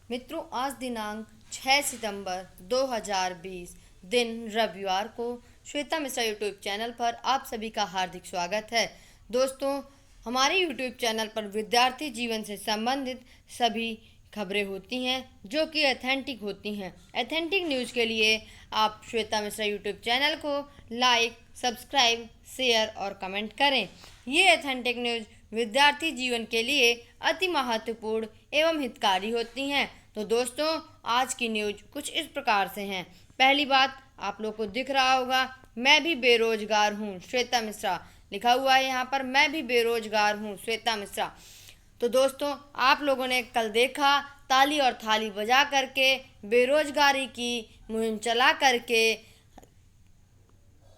मित्रों, आज दिनांक 6 सितंबर 2020 दिन रविवार को श्वेता मिश्रा यूट्यूब चैनल पर आप सभी का हार्दिक स्वागत है। दोस्तों, हमारे यूट्यूब चैनल पर विद्यार्थी जीवन से संबंधित सभी खबरें होती हैं जो कि ऑथेंटिक होती हैं। ऑथेंटिक न्यूज़ के लिए आप श्वेता मिश्रा यूट्यूब चैनल को लाइक, सब्सक्राइब, शेयर और कमेंट करें। ये ऑथेंटिक न्यूज़ विद्यार्थी जीवन के लिए अति महत्वपूर्ण एवं हितकारी होती हैं। तो दोस्तों, आज की न्यूज़ कुछ इस प्रकार से हैं। पहली बात, आप लोग को दिख रहा होगा, मैं भी बेरोजगार हूँ, श्वेता मिश्रा लिखा हुआ है यहाँ पर। मैं भी बेरोजगार हूँ, श्वेता मिश्रा। तो दोस्तों, आप लोगों ने कल देखा, ताली और थाली बजा करके बेरोजगारी की मुहिम चला करके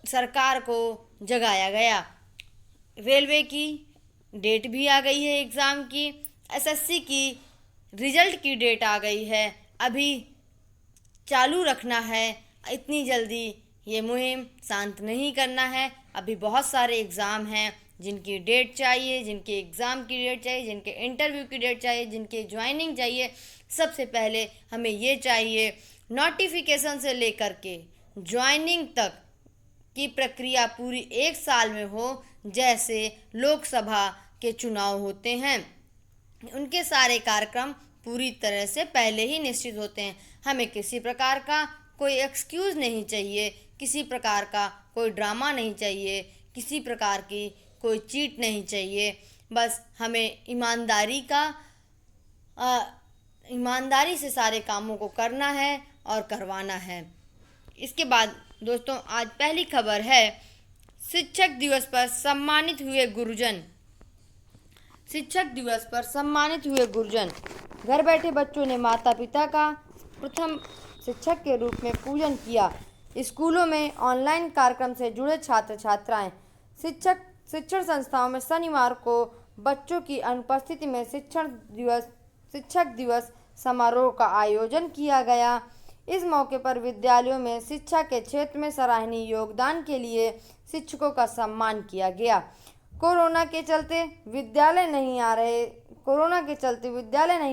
सरकार को जगाया गया। रेलवे की डेट भी आ गई है एग्ज़ाम की, एसएससी की रिजल्ट की डेट आ गई है। अभी चालू रखना है, इतनी जल्दी ये मुहिम शांत नहीं करना है। अभी बहुत सारे एग्ज़ाम हैं जिनकी डेट चाहिए, जिनके एग्ज़ाम की डेट चाहिए, जिनके इंटरव्यू की डेट चाहिए, जिनके ज्वाइनिंग चाहिए। सबसे पहले हमें ये चाहिए, नोटिफिकेशन से लेकर के ज्वाइनिंग तक की प्रक्रिया पूरी एक साल में हो, जैसे लोकसभा के चुनाव होते हैं। उनके सारे कार्यक्रम पूरी तरह से पहले ही निश्चित होते हैं। हमें किसी प्रकार का कोई एक्सक्यूज़ नहीं चाहिए, किसी प्रकार का कोई ड्रामा नहीं चाहिए, किसी प्रकार की कोई चीट नहीं चाहिए। बस हमें ईमानदारी से सारे कामों को करना है और करवाना है। इसके बाद दोस्तों, आज पहली खबर है, शिक्षक दिवस पर सम्मानित हुए गुरुजन। शिक्षक दिवस पर सम्मानित हुए गुरुजन। घर बैठे बच्चों ने माता पिता का प्रथम शिक्षक के रूप में पूजन किया। स्कूलों में ऑनलाइन कार्यक्रम से जुड़े छात्र छात्राएं। शिक्षण संस्थाओं में शनिवार को बच्चों की अनुपस्थिति में शिक्षक दिवस समारोह का आयोजन किया गया। इस मौके पर विद्यालयों में शिक्षा के क्षेत्र में सराहनीय योगदान के लिए शिक्षकों का सम्मान किया गया। कोरोना के चलते विद्यालय नहीं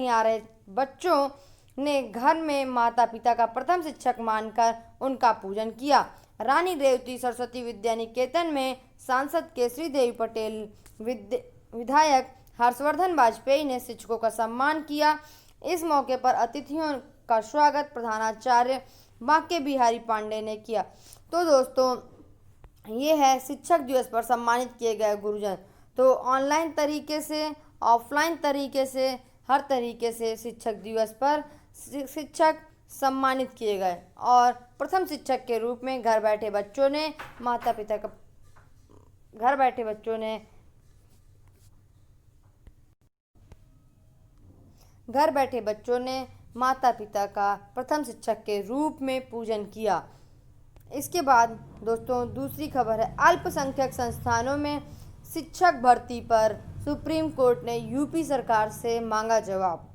आ रहे बच्चों ने घर में माता पिता का प्रथम शिक्षक मानकर उनका पूजन किया। रानी रेवती सरस्वती विद्या निकेतन में सांसद केसरी देवी पटेल, विधायक हर्षवर्धन वाजपेयी ने शिक्षकों का सम्मान किया। इस मौके पर अतिथियों का स्वागत प्रधानाचार्य बांके बिहारी पांडे ने किया। तो दोस्तों, ये है शिक्षक दिवस पर सम्मानित किए गए गुरुजन। तो ऑनलाइन तरीके से, ऑफलाइन तरीके से, हर तरीके से शिक्षक दिवस पर शिक्षक सम्मानित किए गए। और प्रथम शिक्षक के रूप में घर बैठे बच्चों ने माता पिता का प्रथम शिक्षक के रूप में पूजन किया। इसके बाद दोस्तों, दूसरी खबर है, अल्पसंख्यक संस्थानों में शिक्षक भर्ती पर सुप्रीम कोर्ट ने यूपी सरकार से मांगा जवाब।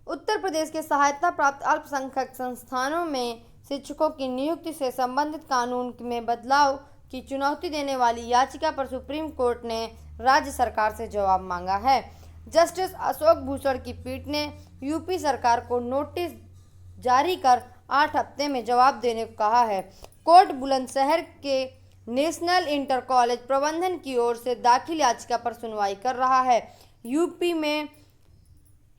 उत्तर प्रदेश के सहायता प्राप्त अल्पसंख्यक संस्थानों में शिक्षकों की नियुक्ति से संबंधित कानून में बदलाव की चुनौती देने वाली याचिका पर सुप्रीम कोर्ट ने राज्य सरकार से जवाब मांगा है। जस्टिस अशोक भूषण की पीठ ने यूपी सरकार को नोटिस जारी कर 8 हफ्ते में जवाब देने को कहा है। कोर्ट बुलंदशहर के नेशनल इंटर कॉलेज प्रबंधन की ओर से दाखिल याचिका पर सुनवाई कर रहा है।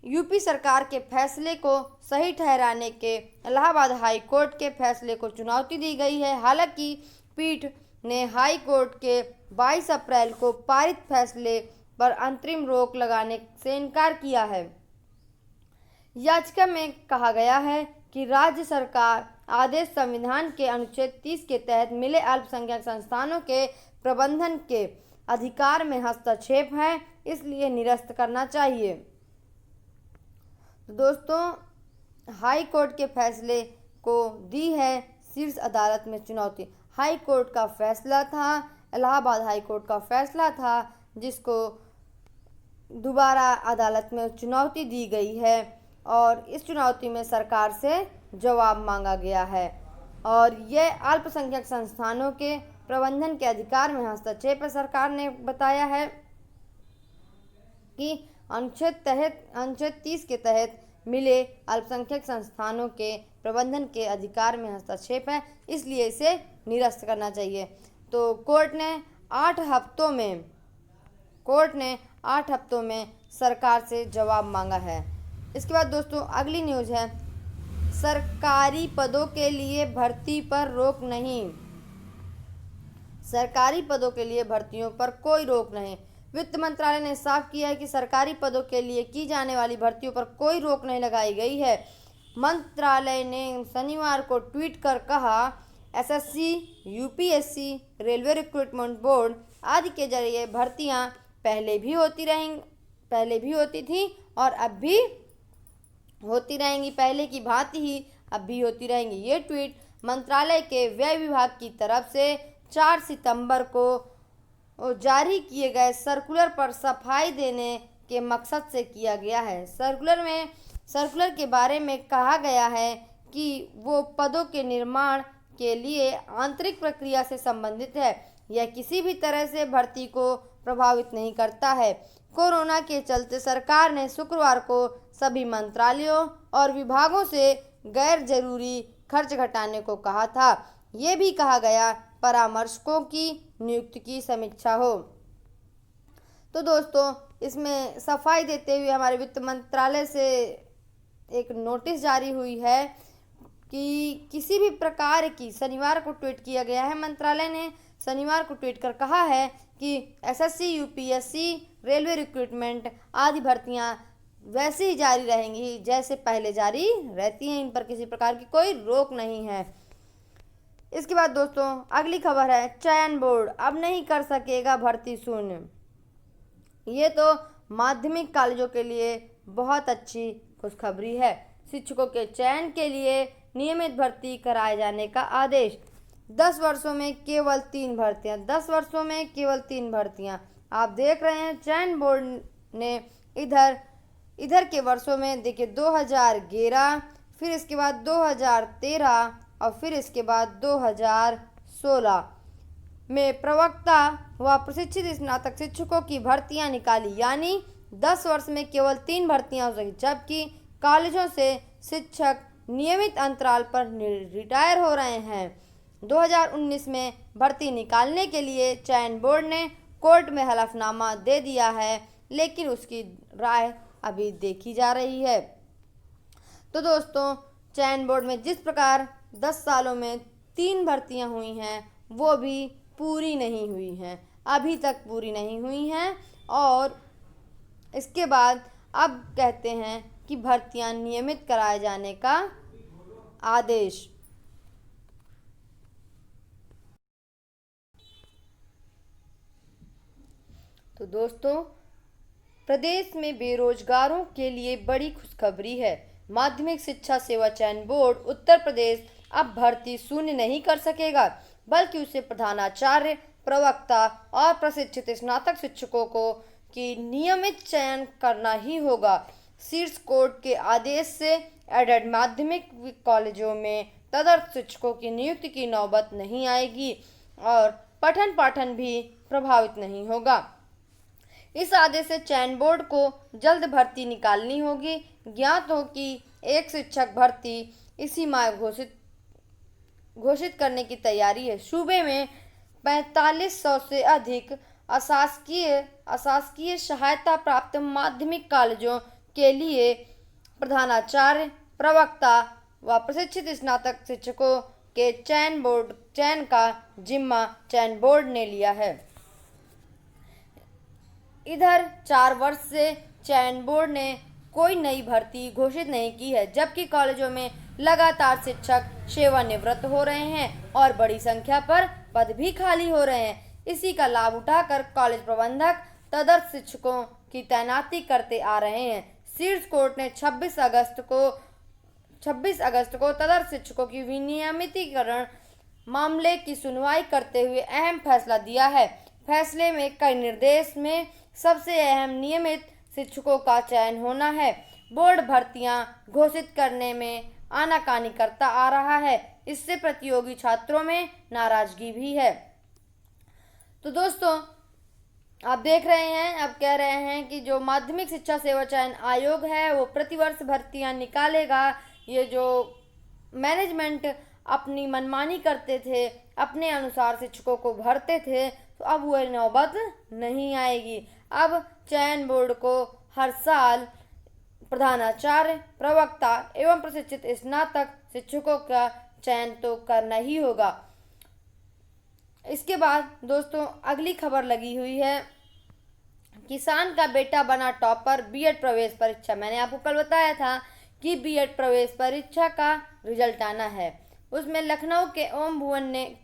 यूपी सरकार के फैसले को सही ठहराने के इलाहाबाद हाई कोर्ट के फैसले को चुनौती दी गई है। हालांकि पीठ ने हाई कोर्ट के 22 अप्रैल को पारित फैसले पर अंतरिम रोक लगाने से इनकार किया है। याचिका में कहा गया है कि राज्य सरकार आदेश संविधान के अनुच्छेद 30 के तहत मिले अल्पसंख्यक संस्थानों के प्रबंधन के अधिकार में हस्तक्षेप है, इसलिए निरस्त करना चाहिए। तो दोस्तों, हाई कोर्ट के फैसले को दी है शीर्ष अदालत में चुनौती। हाई कोर्ट का फैसला था, इलाहाबाद हाई कोर्ट का फैसला था, जिसको दोबारा अदालत में चुनौती दी गई है और इस चुनौती में सरकार से जवाब मांगा गया है। और यह अल्पसंख्यक संस्थानों के प्रबंधन के अधिकार में हस्तक्षेप है। सरकार ने बताया है कि अनुच्छेद 30 के तहत मिले अल्पसंख्यक संस्थानों के प्रबंधन के अधिकार में हस्तक्षेप है, इसलिए इसे निरस्त करना चाहिए। तो कोर्ट ने 8 हफ्तों में सरकार से जवाब मांगा है। इसके बाद दोस्तों अगली न्यूज़ है, सरकारी पदों के लिए भर्ती पर रोक नहीं। सरकारी पदों के लिए भर्तियों पर कोई रोक नहीं। वित्त मंत्रालय ने साफ किया है कि सरकारी पदों के लिए की जाने वाली भर्तियों पर कोई रोक नहीं लगाई गई है। मंत्रालय ने शनिवार को ट्वीट कर कहा, SSC, UPSC, railway recruitment board आदि के जरिए भर्तियां पहले भी होती थी और अब भी होती रहेंगी, पहले की भांति ही अब भी होती रहेंगी। ये ट्वीट मंत्रालय के व्यय विभाग की तरफ से 4 सितंबर को जारी किए गए सर्कुलर पर सफाई देने के मकसद से किया गया है। सर्कुलर के बारे में कहा गया है कि वो पदों के निर्माण के लिए आंतरिक प्रक्रिया से संबंधित है। यह किसी भी तरह से भर्ती को प्रभावित नहीं करता है। कोरोना के चलते सरकार ने शुक्रवार को सभी मंत्रालयों और विभागों से गैर जरूरी खर्च घटाने को कहा था। ये भी कहा गया परामर्शकों की नियुक्ति की समीक्षा हो। तो दोस्तों इसमें सफाई देते हुए हमारे वित्त मंत्रालय से एक नोटिस जारी हुई है कि किसी भी प्रकार की, शनिवार को ट्वीट किया गया है, मंत्रालय ने शनिवार को ट्वीट कर कहा है कि एसएससी, यूपीएससी, रेलवे रिक्रूटमेंट आदि भर्तियां वैसे ही जारी रहेंगी जैसे पहले जारी रहती हैं। इन पर किसी प्रकार की कोई रोक नहीं है। इसके बाद दोस्तों अगली खबर है, चयन बोर्ड अब नहीं कर सकेगा भर्ती शून्य। ये तो माध्यमिक कॉलेजों के लिए बहुत अच्छी खुशखबरी है। शिक्षकों के चयन के लिए नियमित भर्ती कराए जाने का आदेश। 10 वर्षों में केवल 3 भर्तियां। 10 वर्षों में केवल 3 भर्तियां। आप देख रहे हैं चयन बोर्ड ने इधर के वर्षों में देखिए 2011, फिर इसके बाद 2013 और फिर इसके बाद 2016 में प्रवक्ता व प्रशिक्षित स्नातक शिक्षकों की भर्तियां निकाली, यानी 10 वर्ष में केवल 3 भर्तियां हो सकी, जबकि कॉलेजों से शिक्षक नियमित अंतराल पर रिटायर हो रहे हैं। 2019 में भर्ती निकालने के लिए चयन बोर्ड ने कोर्ट में हलफनामा दे दिया है, लेकिन उसकी राय अभी देखी जा रही है। तो दोस्तों चयन बोर्ड में जिस प्रकार 10 सालों में 3 भर्तियां हुई हैं वो भी पूरी नहीं हुई हैं, अभी तक पूरी नहीं हुई हैं। और इसके बाद अब कहते हैं कि भर्तियां नियमित कराए जाने का आदेश। तो दोस्तों प्रदेश में बेरोजगारों के लिए बड़ी खुशखबरी है। माध्यमिक शिक्षा सेवा चयन बोर्ड उत्तर प्रदेश अब भर्ती शून्य नहीं कर सकेगा, बल्कि उसे प्रधानाचार्य, प्रवक्ता और प्रशिक्षित स्नातक शिक्षकों को की नियमित चयन करना ही होगा। शीर्ष कोर्ट के आदेश से एडेड माध्यमिक कॉलेजों में तदर्थ शिक्षकों की नियुक्ति की नौबत नहीं आएगी और पठन पाठन भी प्रभावित नहीं होगा। इस आदेश से चयन बोर्ड को जल्द भर्ती निकालनी होगी। ज्ञात हो कि एक शिक्षक भर्ती इसी माह घोषित करने की तैयारी है। सूबे में 4500 से अधिक अशासकीय सहायता प्राप्त माध्यमिक कॉलेजों के लिए प्रधानाचार्य, प्रवक्ता व प्रशिक्षित स्नातक शिक्षकों के चयन का जिम्मा चयन बोर्ड ने लिया है। इधर 4 वर्ष से चयन बोर्ड ने कोई नई भर्ती घोषित नहीं की है, जबकि कॉलेजों में लगातार शिक्षक सेवानिवृत्त हो रहे हैं और बड़ी संख्या पर पद भी खाली हो रहे हैं। इसी का लाभ उठाकर कॉलेज प्रबंधक तदर्थ शिक्षकों की तैनाती करते आ रहे हैं। शीर्ष कोर्ट ने 26 अगस्त को तदर्थ शिक्षकों की विनियमितीकरण मामले की सुनवाई करते हुए अहम फैसला दिया है। फैसले में कई निर्देश में सबसे अहम नियमित शिक्षकों का चयन होना है। बोर्ड भर्तियां घोषित करने में आनाकानी करता आ रहा है, इससे प्रतियोगी छात्रों में नाराजगी भी है। तो दोस्तों आप देख रहे हैं, अब कह रहे हैं कि जो माध्यमिक शिक्षा सेवा चयन आयोग है वो प्रतिवर्ष भर्तियां निकालेगा। ये जो मैनेजमेंट अपनी मनमानी करते थे, अपने अनुसार शिक्षकों को भरते थे, तो अब वो नौबत नहीं आएगी। अब चयन बोर्ड को हर साल प्रधानाचार्य, प्रवक्ता एवं प्रशिक्षित स्नातक शिक्षकों का चयन तो करना ही होगा। इसके बाद दोस्तों अगली खबर लगी हुई है, किसान का बेटा बना टॉपर बीएड प्रवेश परीक्षा। मैंने आपको कल बताया था कि बीएड प्रवेश परीक्षा का रिजल्ट आना है। उसमें लखनऊ के ओम भुवन ने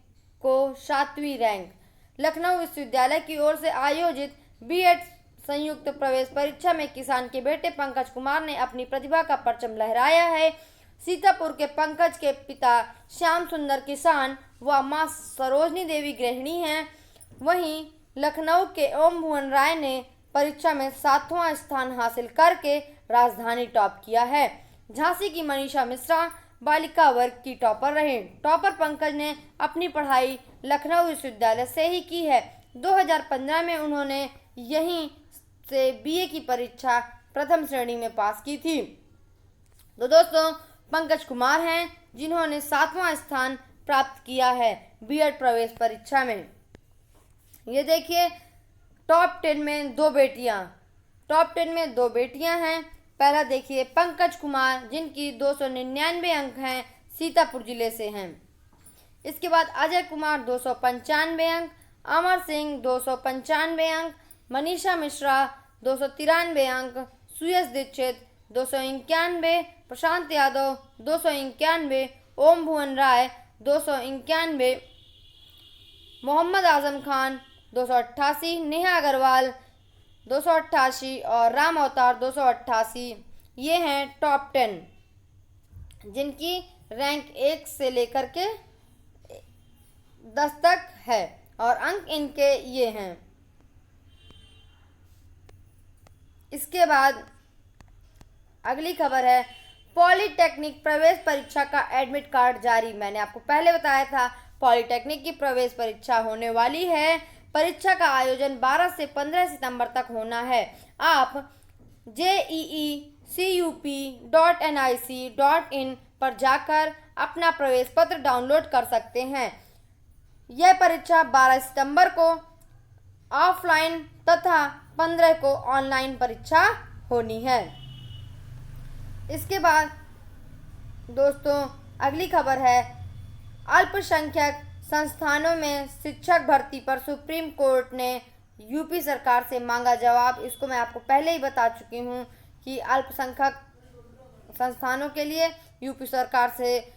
को 7वीं रैंक। लखनऊ विश्वविद्यालय की ओर से आयोजित बीएड संयुक्त प्रवेश परीक्षा में किसान के बेटे पंकज कुमार ने अपनी प्रतिभा का परचम लहराया है। सीतापुर के पंकज के पिता श्याम सुंदर किसान व मां सरोजनी देवी गृहिणी हैं। वहीं लखनऊ के ओम भुवन राय ने परीक्षा में 7वां स्थान हासिल करके राजधानी टॉप किया है। झांसी की मनीषा मिश्रा बालिका वर्ग की टॉपर रहे। टॉपर पंकज ने अपनी पढ़ाई लखनऊ विश्वविद्यालय से ही की है। 2015 में उन्होंने यहीं से बीए की परीक्षा प्रथम श्रेणी में पास की थी। तो दोस्तों पंकज कुमार हैं जिन्होंने 7वां स्थान प्राप्त किया है बीएड प्रवेश परीक्षा में। ये देखिए टॉप 10 में दो बेटियां हैं। पहला देखिए पंकज कुमार जिनकी 299 अंक हैं, सीतापुर जिले से हैं। इसके बाद अजय कुमार 295 अंक, अमर सिंह 295 अंक, मनीषा मिश्रा 293 अंक, सुयश दीक्षित 291, प्रशांत यादव 291, ओम भुवन राय 291, मोहम्मद आजम खान 288, नेहा अग्रवाल 288 और राम अवतार 288। ये हैं टॉप 10 जिनकी रैंक 1 से लेकर के 10 तक है और अंक इनके ये हैं। इसके बाद अगली खबर है, पॉलिटेक्निक प्रवेश परीक्षा का एडमिट कार्ड जारी। मैंने आपको पहले बताया था पॉलिटेक्निक की प्रवेश परीक्षा होने वाली है। परीक्षा का आयोजन 12 से 15 सितंबर तक होना है। आप jeecup.nic.in पर जाकर अपना प्रवेश पत्र डाउनलोड कर सकते हैं। यह परीक्षा 12 सितंबर को ऑफलाइन तथा 15 को ऑनलाइन परीक्षा होनी है। इसके बाद दोस्तों अगली खबर है, अल्पसंख्यक संस्थानों में शिक्षक भर्ती पर सुप्रीम कोर्ट ने यूपी सरकार से मांगा जवाब। इसको मैं आपको पहले ही बता चुकी हूँ कि अल्पसंख्यक संस्थानों के लिए यूपी सरकार से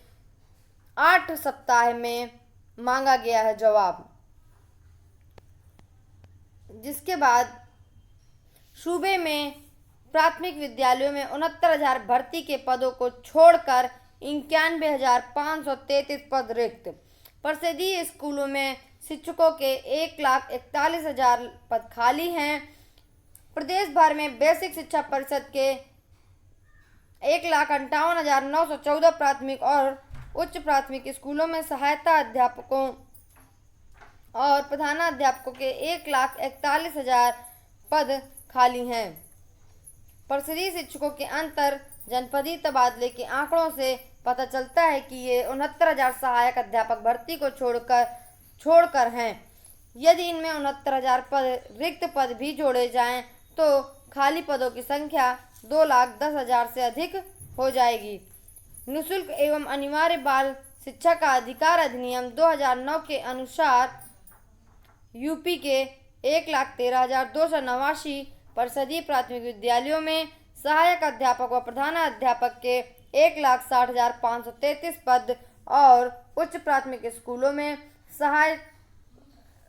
8 सप्ताह में मांगा गया है जवाब। जिसके बाद सूबे में प्राथमिक विद्यालयों में 69,000 भर्ती के पदों को छोड़कर 91,533 पद रिक्त। परिषदीय स्कूलों में शिक्षकों के 1,41,000 पद खाली हैं। प्रदेश भर में बेसिक शिक्षा परिषद के 1,58,914 प्राथमिक और उच्च प्राथमिक स्कूलों में सहायता अध्यापकों और प्रधानाध्यापकों के 1,41,000 पद खाली हैं। परिषदीय शिक्षकों के अंतर जनपदीय तबादले के आंकड़ों से पता चलता है कि ये 69,000 सहायक अध्यापक भर्ती को छोड़कर हैं। यदि इनमें 69,000 पद रिक्त पद भी जोड़े जाएं तो खाली पदों की संख्या 2,10,000 से अधिक हो जाएगी। निःशुल्क एवं अनिवार्य बाल शिक्षा का अधिकार अधिनियम 2009 के अनुसार यूपी के 1,13,289 परिषदीय प्राथमिक विद्यालयों में सहायक अध्यापक व प्रधानाध्यापक के 1,60,533 पद और उच्च प्राथमिक स्कूलों में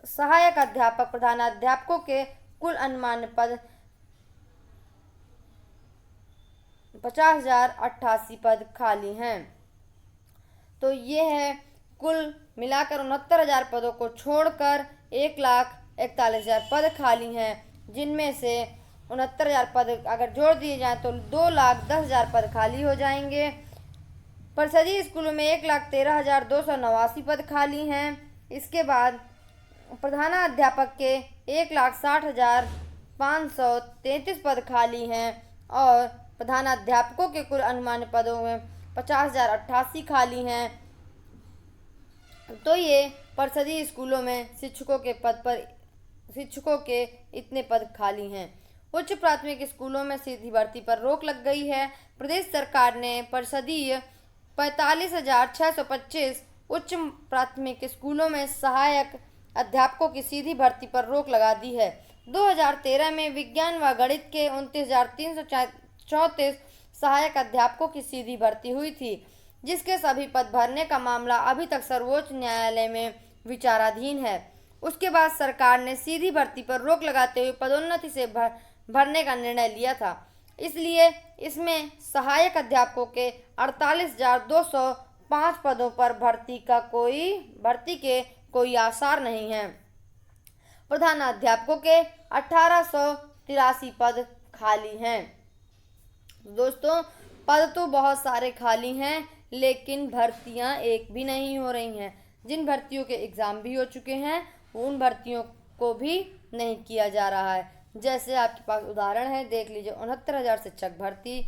सहायक अध्यापक प्रधानाध्यापकों के कुल अनुमान्य पद 50,088 पद खाली हैं। तो ये है कुल मिलाकर 69,000 पदों को छोड़कर 1,41,000 पद खाली हैं, जिनमें से 69,000 पद अगर जोड़ दिए जाएं तो 2,10,000 पद खाली हो जाएंगे। परिषदीय स्कूलों में 1,13,289 पद खाली हैं। इसके बाद प्रधानाध्यापक के 1,60,533 पद खाली हैं और प्रधानाध्यापकों के कुल अनुमानित पदों में 50,088 खाली हैं। तो ये परिषदीय स्कूलों में शिक्षकों के इतने पद खाली हैं। उच्च प्राथमिक स्कूलों में सीधी भर्ती पर रोक लग गई है। प्रदेश सरकार ने परिषदीय 45,625 उच्च प्राथमिक स्कूलों में सहायक अध्यापकों की सीधी भर्ती पर रोक लगा दी है। 2013 में विज्ञान व गणित के 29,334 सहायक अध्यापकों की सीधी भर्ती हुई थी, जिसके सभी पद भरने का मामला अभी तक सर्वोच्च न्यायालय में विचाराधीन है। उसके बाद सरकार ने सीधी भर्ती पर रोक लगाते हुए पदोन्नति से भरने का निर्णय लिया था। इसलिए इसमें सहायक अध्यापकों के 48,205 पदों पर भर्ती के कोई आसार नहीं है। प्रधानाध्यापकों के 1,883 पद खाली हैं। दोस्तों, पद तो बहुत सारे खाली हैं, लेकिन भर्तियां एक भी नहीं हो रही हैं। जिन भर्तियों के एग्ज़ाम भी हो चुके हैं, उन भर्तियों को भी नहीं किया जा रहा है। जैसे आपके पास उदाहरण है, देख लीजिए 69,000 शिक्षक भर्ती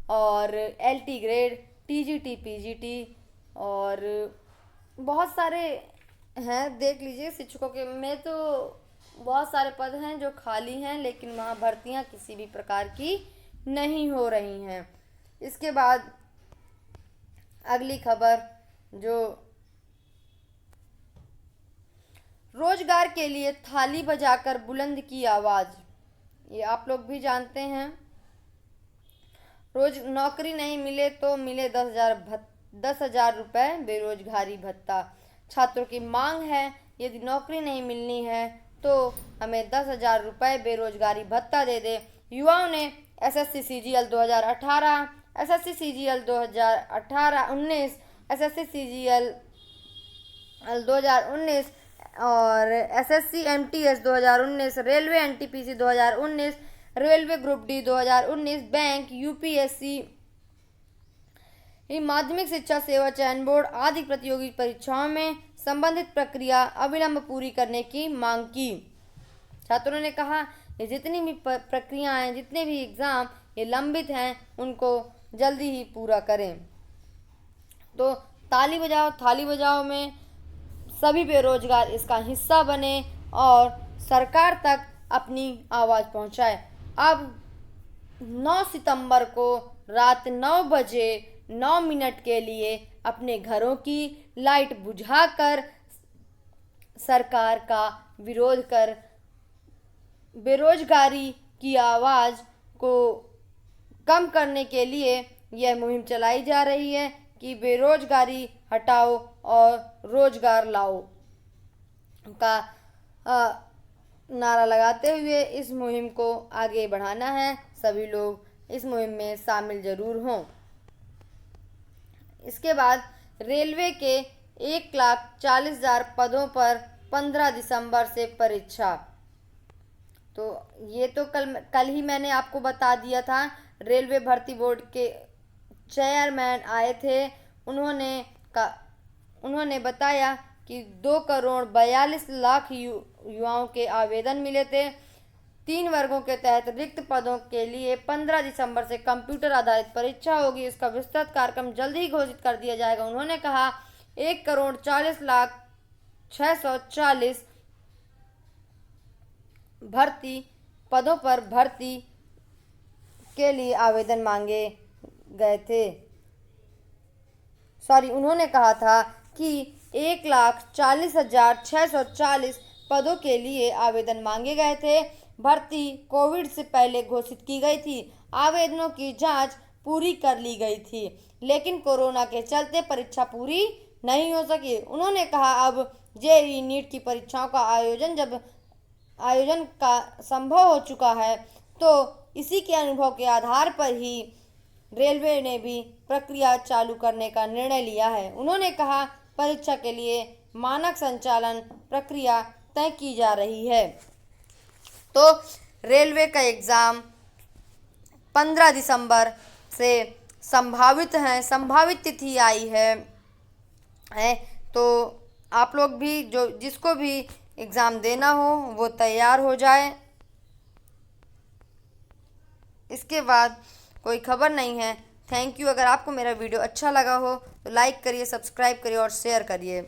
और LT ग्रेड, TGT, PGT और बहुत सारे हैं। देख लीजिए शिक्षकों के में तो बहुत सारे पद हैं जो खाली हैं, लेकिन वहाँ भर्तियाँ किसी भी प्रकार की नहीं हो रही हैं। इसके बाद अगली खबर, जो रोजगार के लिए थाली बजाकर बुलंद की आवाज़, ये आप लोग भी जानते हैं। रोज नौकरी नहीं मिले तो मिले 10,000 रुपये बेरोजगारी भत्ता। छात्रों की मांग है, यदि नौकरी नहीं मिलनी है तो हमें 10,000 रुपये बेरोजगारी भत्ता दे दे। युवाओं ने SSC CGL 2018, SSC CGL 2019, SSC CGL 2019 और SSC MTS 2019, railway NTPC 2019, railway group D 2019, bank, UPSC, माध्यमिक शिक्षा सेवा चयन बोर्ड आदि प्रतियोगी परीक्षाओं में संबंधित प्रक्रिया अविलंब पूरी करने की मांग की। छात्रों ने कहा ये जितनी भी प्रक्रियाएं, जितने भी एग्ज़ाम ये लंबित हैं, उनको जल्दी ही पूरा करें। तो ताली बजाओ थाली बजाओ में सभी बेरोजगार इसका हिस्सा बने और सरकार तक अपनी आवाज़ पहुंचाए। अब 9 सितंबर को रात 9 बजे 9 मिनट के लिए अपने घरों की लाइट बुझाकर सरकार का विरोध कर बेरोजगारी की आवाज़ को कम करने के लिए यह मुहिम चलाई जा रही है कि बेरोजगारी हटाओ और रोजगार लाओ का नारा लगाते हुए इस मुहिम को आगे बढ़ाना है। सभी लोग इस मुहिम में शामिल जरूर हों। इसके बाद रेलवे के 1,40,000 पदों पर 15 दिसंबर से परीक्षा। तो ये तो कल ही मैंने आपको बता दिया था। रेलवे भर्ती बोर्ड के चेयरमैन आए थे, उन्होंने बताया कि 2,42,00,000 युवाओं के आवेदन मिले थे। 3 वर्गों के तहत रिक्त पदों के लिए 15 दिसंबर से कंप्यूटर आधारित परीक्षा होगी। इसका विस्तृत कार्यक्रम जल्द ही घोषित कर दिया जाएगा। उन्होंने कहा 1,40,06,40 भर्ती पदों पर भर्ती के लिए आवेदन मांगे गए थे। उन्होंने कहा था कि 1,40,640 पदों के लिए आवेदन मांगे गए थे। भर्ती कोविड से पहले घोषित की गई थी। आवेदनों की जांच पूरी कर ली गई थी, लेकिन कोरोना के चलते परीक्षा पूरी नहीं हो सकी। उन्होंने कहा अब JEE नीट की परीक्षाओं का आयोजन का संभव हो चुका है, तो इसी के अनुभव के आधार पर ही रेलवे ने भी प्रक्रिया चालू करने का निर्णय लिया है। उन्होंने कहा परीक्षा के लिए मानक संचालन प्रक्रिया तय की जा रही है। तो रेलवे का एग्ज़ाम 15 दिसंबर से संभावित तिथि आई है। तो आप लोग भी जिसको भी एग्ज़ाम देना हो वो तैयार हो जाए। इसके बाद कोई खबर नहीं है। Thank you. अगर आपको मेरा वीडियो अच्छा लगा हो तो लाइक करिए, सब्सक्राइब करिए और शेयर करिए।